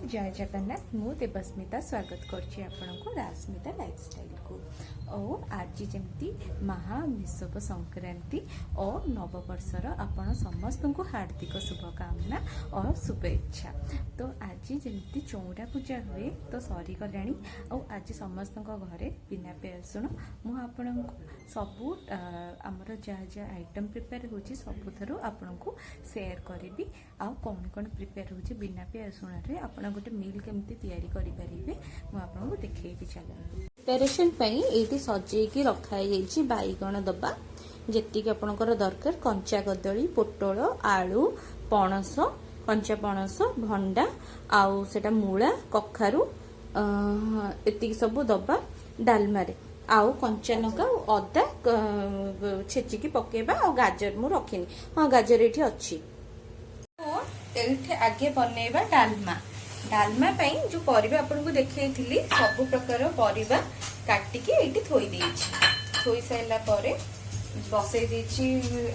जय जगन्नाथ मु देवस्मिता स्वागत करछि आपनको रास्मिता लाइफस्टाइल को। और आज जमती महाविषुव संक्रांति और नववर्षर आपण समस्त को हार्दिक शुभकामना और शुभेच्छा। तो आज जमती चौरा पूजा हुए तो सरी गलानी और आज समस्त घरे बिना प्याज मु आपण सबू आमर जहाँ जहाँ आइटम प्रिपेयर होची सबुथारु आपण को शेयर करी आ कौन कौन प्रिपेयर होची बिना प्याज रसुण आपण गोटे मिल केमती तैयारी करि परिबे मु आपनको देखैबी। चलନ୍ତୁ प्रिपरेशन पई एटी सजेकी रखाई जाईची बाईगण दबा जेतिक आपनकर दरकार कंचा कदली पोटल आलू पणस कंचा पणस भंडा आउ सेटा मूला कखारू एतिक सब दबा डालमा रे आउ कंचा लंका अदा छेचिकी पकेबा आ गाजर मु रखिनी हाँ गाजर एठी अछि। आगे बनैबा डालमा डालमा पई जो परिबा आपन को देखैथिली सब प्रकार परिबा काटिकी एठी थोई देछि थोई सैला परे बसै देछि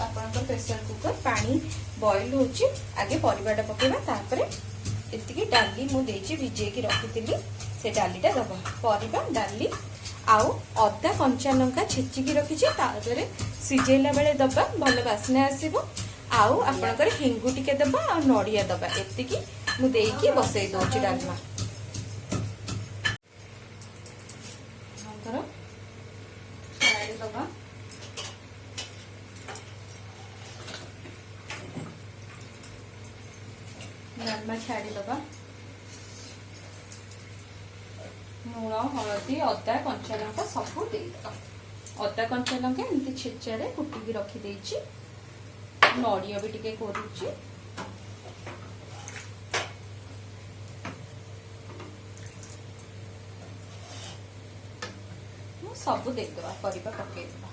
आपन को प्रेशर कुकर पानी बॉईल होछि आगे परिबाटा पकेबा तापरे एतिकी डाली मु देछि भिजे की रखिथिली से डालीटा दबा परिबा डाली आउ अदा कंचा लंका छेचिकी रखिछि तापरे सिजेला बेले दबा भल बासना आसीबो आउ आपनकर हिंगु टिके दबा आ नडिया दबा एतिकी मु देकी बसै दोछि डालमा हमकर छाड़ी दबा डालमा छाड़ी दबा लूण हलदी अदा कंचा लंका सब देदबा अदा कंचा लंका एमती छेचारे कुटिकी रखी देछि नडिया भी टिके करूची सब देदबा परिबा पकेदबा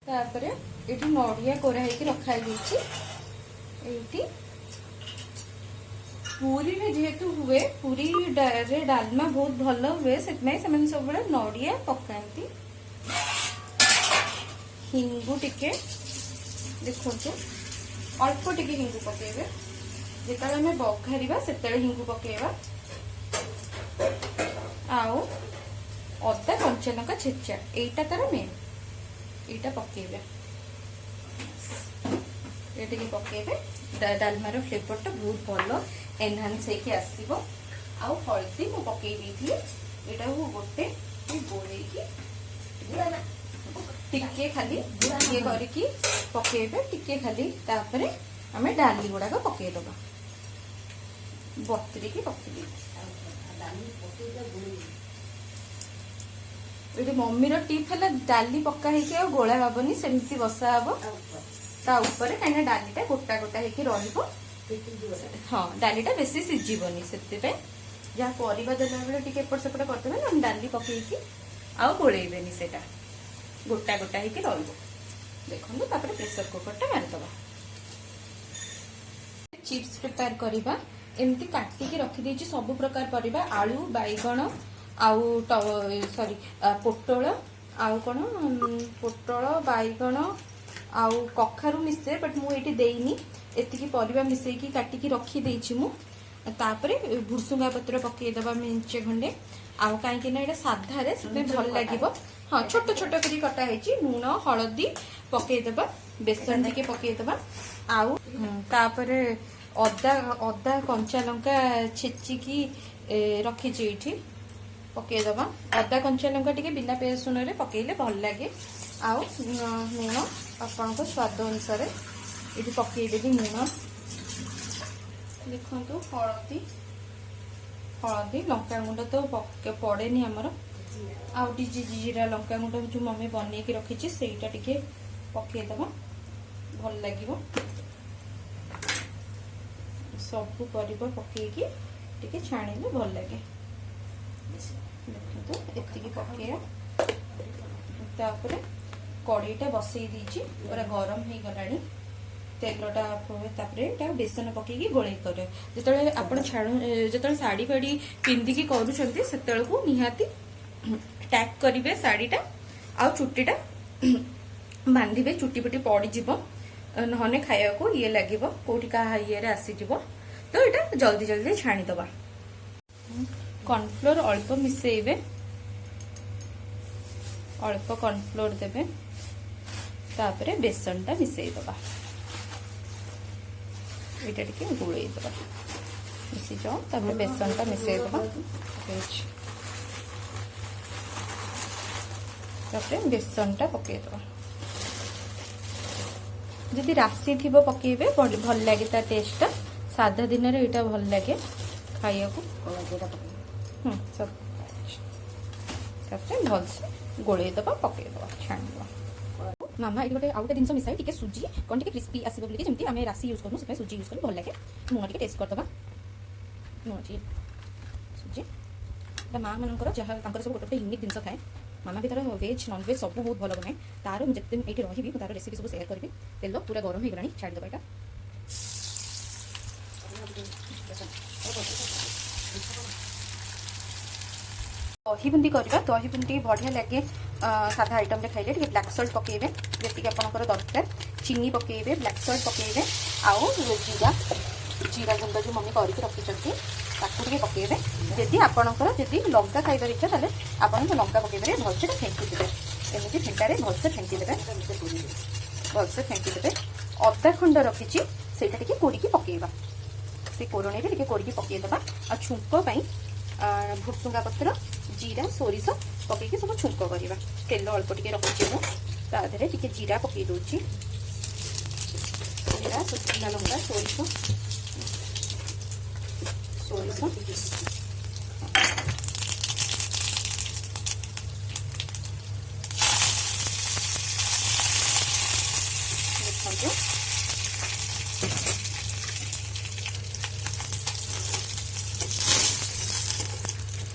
तापरे एठी नडिया कोरा हेकी रखा गेछि एठी पूरी रे जेहेतु हुए पूरी रे डालमा बहुत भल हुए सेतमै सेमन सब बळे नडिया पकांती हिंगु टिके देखो अल्प टिके हिंगु पकेबे जेतले हमें बघारिबा सेतले हिंगु पकेबा आउ अदा कंचा लंका छेचा एटा तार मेन एटा पकेबे एटिके पकेबे डालमार फ्लेवर टा बहुत भल एनहांस हेकी आसीबो आउ हळदी मु पकेई देथि एटा हो गोटे गोळेई की टिके खाली ये करके पकेबे टिके खाली तापरे हमें डाली गुड़ाक पकई दबा बतरी की पकई ये मम्मी रो टिप है डाली पक्का है गोला हेनी सेमती बसा हम ता ऊपर कहीं डालीटा गोटा गोटा होगी रहिबो हाँ डालीटा बेसी सिझिबनी से जहाँ परिबा देला बेले टिके एपट सेपट करदेबे ना डाली पकईकी आउ गोलेइबेनी सेटा गोटा गोटा होगी रहिबो देखो तापर प्रेशर कुकर टा मारिदबा चिप्स प्रिपेयर करबा एमती काटिकी रखी देछि सब प्रकार परिबा आलू बाईगण आउ सॉरी पोटल आउ कोन पोटल बाईगण आउ कखारू मिसे बट मु एटी देइनी एतिकी परिबा मिसेकी काटिकी रखी देछि मु तापरे भुरसुंगा पत्र पकई दबा मेंचे खंडे आउ काहे ना एटा साधा रे से भल लागिबो हाँ छोट छोट करी कटा है लूण हलदी पकईदबा बेसन टिके पकईदबा आउ तापरे अदा अदा कंचा लंका छेचिकी रखी ये पकईदबा अदा कंचा लंका टिके बिना प्याज रसुण रे पकईले भल लगे आउ लूण आपण को स्वाद अनुसार ये पकईदेवी लूण देखो हलदी हलदी लंका गुंड तो पड़ेनी आमर आउ जीरा लंका गुंड जो मम्मी बन के रखी सेटा टिके पकईदबा भल लगे सब परिबा पकईकी टिके छाणिले भल लगे देखो एतिकी पकईया तापर कड़ईटा बसई दीची पूरा गरम हो गलानी तेलटा तापर बेसन पकईकी गोले कर जो आप जो शाढ़ी फाड़ी पिंधिकी करूँ से निहाती टैग करेंगे शाढ़ीटा आ चुटीटा बांधिबे चुटी फुटी पड़ीजिव नहने खाया को ये लगे कौटी का ये आसीज तो यहाँ जल्दी जल्दी छाणीदबा। कॉर्नफ्लोर अल्प मिसेबे अल्प कॉर्नफ्लोर देबे तापरे बेसन टा मिसेई दबा एटा टिके गुळेई दबा मिसी जाओ तापरे बेसन टा मिसेई दबा तापरे बेसन टा पकेई दबा जदि राशि थी पकेबे भल लगे ता टेस्ट साधा दिन रे एटा भल लगे खाइया को सब तापरे भल से गोळेई दबा पकेई दबा छाणी मामा ये गोटे आउ गोटे जिनस मिसाई टिके सुजी कोन टिके क्रिस्पी आसीबो बोली जेमती आमे राशि यूज करनु से सुजी यूज करनु भल लगे मुआ टिके टेस्ट कर दबा मुआ टी सुजी ता मां मनकर जहा तांकर सब गोटे यूनिक जिनस थाए मामा भी तार वेज नॉन वेज सब बहुत भल बनाए तार मुझे ये रही तार रेसिपी सब शेयर करी तेल पूरा गरम हो गलानी छाड़ी दबा दही बुंदी करवा दही बुंदी बढ़िया लगे साधा आइटम खाइले ब्लैक सल्ट पकेबे जी आपंकर दरकार चीनी पकेबे ब्लैक सल्ट पकेबे आउ जीरा जीरा गुंड जो मम्मी करके रखी ताकू पकेबे जदि आपणकर जदि लंका खाइबार इच्छा ताले आपण लंका पकेबे भलसे फेंकी देबे एमती फेंटारे भलसे फेंकी देबे भलसे फेंकी देबे अदा खंड रखी सेटा टिके कोरिकी पकेबा से कोरणी टिके कोरिकी पकेई देबा आ छुंक पई भुसुंगा पत्र जीरा सोरिष पकेकी सब छुंक करवा तेल अल्प टिके रखुची मु ता देहरे टिके जीरा पकेई दोची जीरा सुखिला लंका सोरिष सोरिष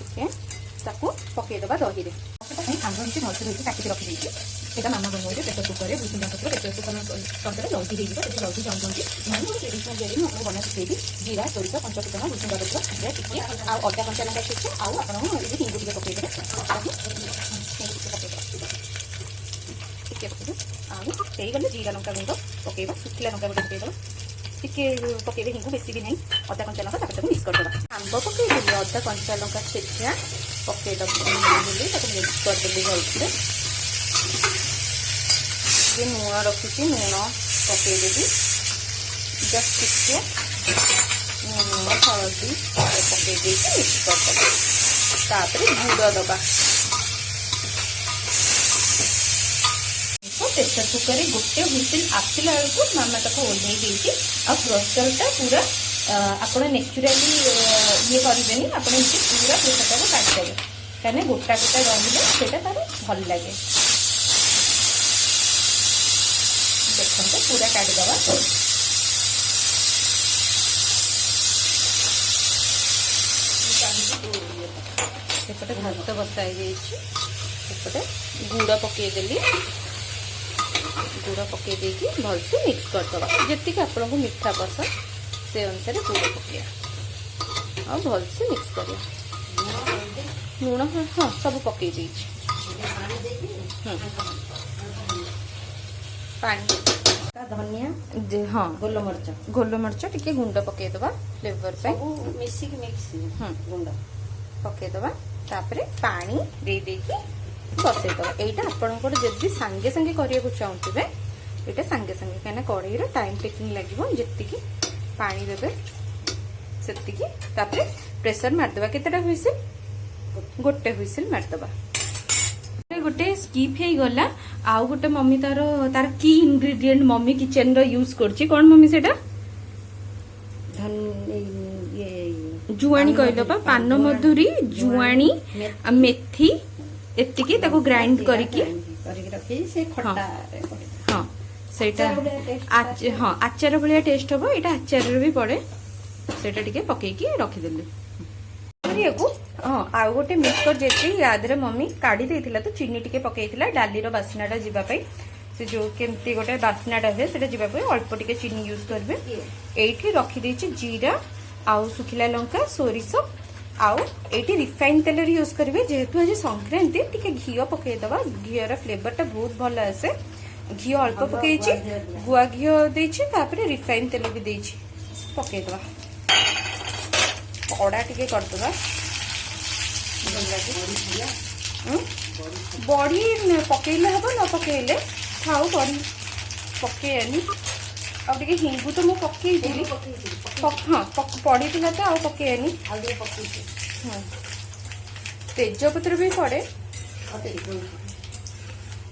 देखो ताको पकई दबा दही रे आंग एमती भलसे धोई काटिक रखी यहाँ मामा बनवे प्रेसर कुकर में भूसुंगा पत्र प्रेसर कुकर करदे जल्दी हो जल्दी जल्दी ट्रेडिशनल वे मुझे बना शिखेबी जीरा सोरिष पंचफुटन भूसुंगा पत्र टिके अदा कंचा लंका छेचे आउ आप हिंगु टिके पकईदेवे टिके गले जीरा लंका गुंड पकईबा सुखिला लंका गुंड पकईदबा टिके पकईबे हिंगु बेसी भी नहीं अदा कंचा लंका ताको मिक्स करदबा आंब पकईदेली अदा कंचा लंका छेचा पकईदबा मिक्स करदेली भलसे लुण रखी लुण पकईदेवी जस्ट टिके लुण हलदी पकई मिक्स करदबा तापरे गुड़ दबा प्रेसर कुकर गोटे हुइसिल आसला बेलू मामा तक ओल्है देती प्रेसरटा पूरा आप नेचुराली ये करेंगे आप पूरा प्रेसरटा को काटिदेवे कहीं गोटा गोटा रही तार भल लगे देखते पूरा काटिदबा सेपटे भात बसाई सेपटे गुड़ पकईदेली गुड़ पकई देकी भलसे मिक्स करदबा जी आपन को मीठा पसंद से अनुसार गुड़ पकड़ा और भलसे मिक्स करिया लुण हाँ सब पकई पानी धनिया हाँ गोलमरिच टिके गुंड पकईदबा फ्लेवर पे मिक्स गुंड पकईदबा तापरे पानी दे देकी बसईदबा यहाँ आपंकर जब सांगे सांगे करने को चाहूबे ये सांगे सांगे कहीं कड़ाई टाइम टेकिंग लगे जी पानी देवे से प्रेसर मारदे केतेटा हुइसिल गोटे हुइसिल मारदबा गोटे स्किप हो गला आउ गोटे मम्मी तार तार की इंग्रेडिएंट मम्मी किचन रो यूज करछि कोन मम्मी सेटा जुआणी कहलबा पान मधुरी जुआणी मेथी एतिकी ताको ग्राइंड करके रखी से खट्टा हाँ सेटा हाँ आचार भाया टेस्ट हम यहाँ आचार भी पड़े सेटा टिके पकईकी रखिदेली हाँ आउ गोटे मिक्सर जेती याद मम्मी काढ़ी देथिला तो चीनी टिके पकईथिला डाली रो बास्नाटा जीवाई से जो केमती गोटे बास्नाटा हुए सेटा जीवाई अल्प टिके चीनी यूज करबे एठी रखी देछि जीरा आउ सुखिला लंका सोरिष आउ एटी रिफाइन तेल यूज करेंगे जेहेतु आज संक्रांति टिके घी पकईदबा घीर फ्लेवर टा बहुत भल आसे घी अल्प पकई गुआ घी देपर रिफाइन तेल भी देछि पकईदबा कड़ा टिके करदबा बड़ी पकईले हम न पकईले खाऊ बड़ी पकईनी अब टे हिंगू तो मुझे पकई हाँ पड़ी थी तो आउ पकईनी तेजपत्र भी पड़े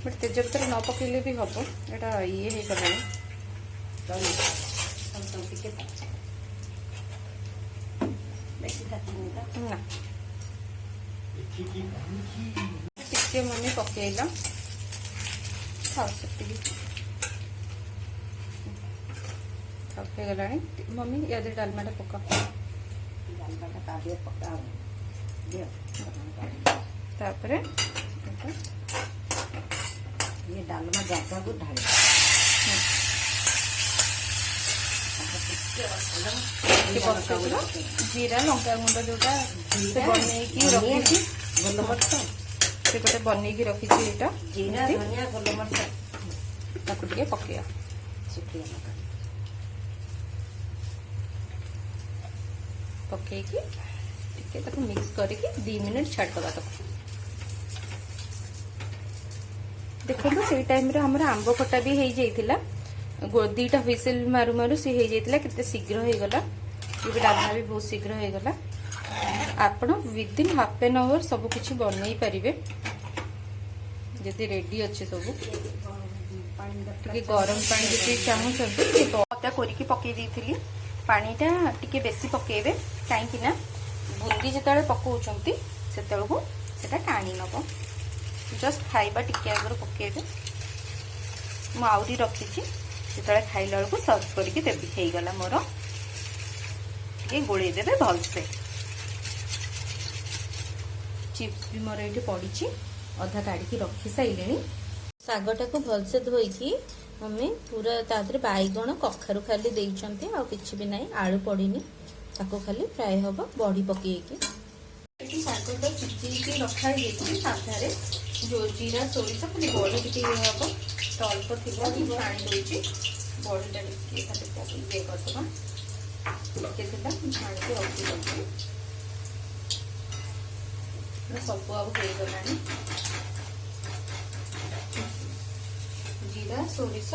बट तेजपत्र न पकईले भी हम एटा ये हो गला ना टिके मम्मी पकईला खाओ से गला मम्मी या डालमाटा पका तापरे ये डालमा जाता को ढाल जीरा लंका गुंड जोटा बनईकी रखी गोलमरिच से गोटे बनईकी रखी जीरा धनिया गोलमरिच ताकू टिके पकईया सुखिया लଙ୍କା पकईकी टिके ताकू मिक्स करके 2 मिनिट छाड़दबा ताकू देखो से टाइम रे हमर आंब खटा भी हो जाइतिला दुईटा व्हिसिल मारू मारू सी हो जाइतिला किते शीघ्र हो गला ये डालना भी बहुत शीघ्र हो गला आपण विदिन हाफ एन आवर सब कुछ बनई पारिबे जदि रेडी अच्छे सब टिके गरम पानी जति चाहूछंती पता करके पकई देइथिली पानीटा टिके बेसी पकेबे काहेकि ना बुंदी जेतले पकाउछंती सेतलको सेटा टाणी नबो जस्ट खाइबा टिके आगर पकेबे मु आउरी रखी जेतले खाइला बेलको सर्व करके देबी हेई गला मोर टिके गोळेई देबे भलसे चिप्स भी मोर एठी पड़ी अधा काढ़ी रखी साइलेनी शागटा को भलसे धोईकी मम्मी पूरा तादरे बैगण कखारु खाली देइचंती आ किछि भी नाही आलू पड़ीनी ताको खाली फ्राई हबो बड़ी पकेकी एठी शागटा सिझेकी रखा हेछि साधारे जो जीरा सोरिष खाली बड़ी टिके हबो तो अल्प थिला कि पानी दोछि बड़ीटा टिके खाली पके दे करदबा टिके थिला पानी के रखी दउछि सब अब हो गलानी जीरा सोरिष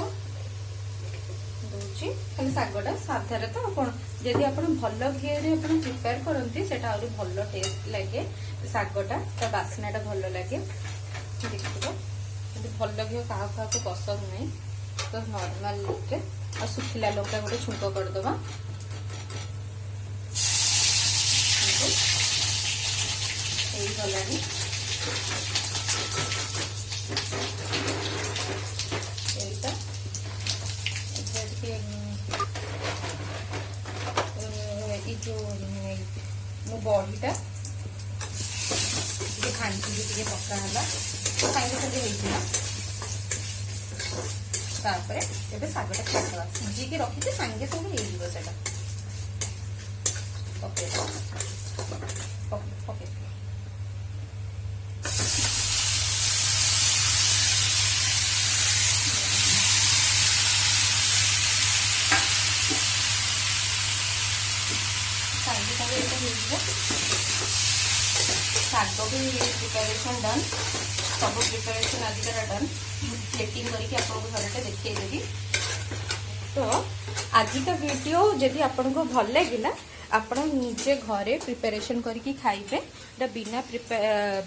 दूची खाली शागटा साधारे तो आपण जदि आपण भल घी रे आपण प्रिपेयर करंती सेटा आउरी भल टेस्ट लागे शागटा ता बास्नाटा भल लागे देखिबो जदि भल घी काहा काहा को पसंद नहीं तो नॉर्मल के आ सुखिला लंका गोटे छुंक कर दबा एई गलानी जो मो बड़ीटा खांची टे पका है साइड साइड होता शागटा खाईदे सिझिकी रखी सांगे सब हो शाग भी प्रिपरेशन डन सब प्रिपरेशन आजिका डन प्लेटिंग करके आपको घरटा देखी तो आजिका वीडियो जदि आपको भल लगिला आपण निजे घरे प्रिपरेशन करके खाइबे बिना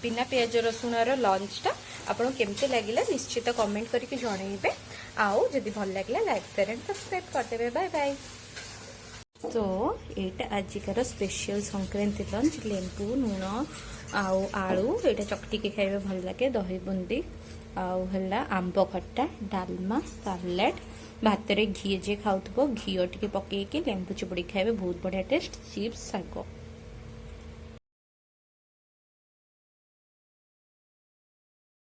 बिना प्याज रसुण लंचटा आपको केमती लगिला निश्चित कमेंट करके जनइबे आउ जदि भल लगिला लाइक शेयर एंड सब्सक्राइब करदेबे बाय बाय। तो ये आजिकार स्पेशल संक्रांति लंच लेंबू लुण आउ आलू ये चकटी के खाइबे भल लगे दही बुंदी आउ हला आंब खट्टा डालमा सालाड भात रे घी जे खाउथबो घी टिके पकेकी लेंबू चिपुड़ी खाइबे बहुत बढ़िया टेस्ट चिप्स शाग।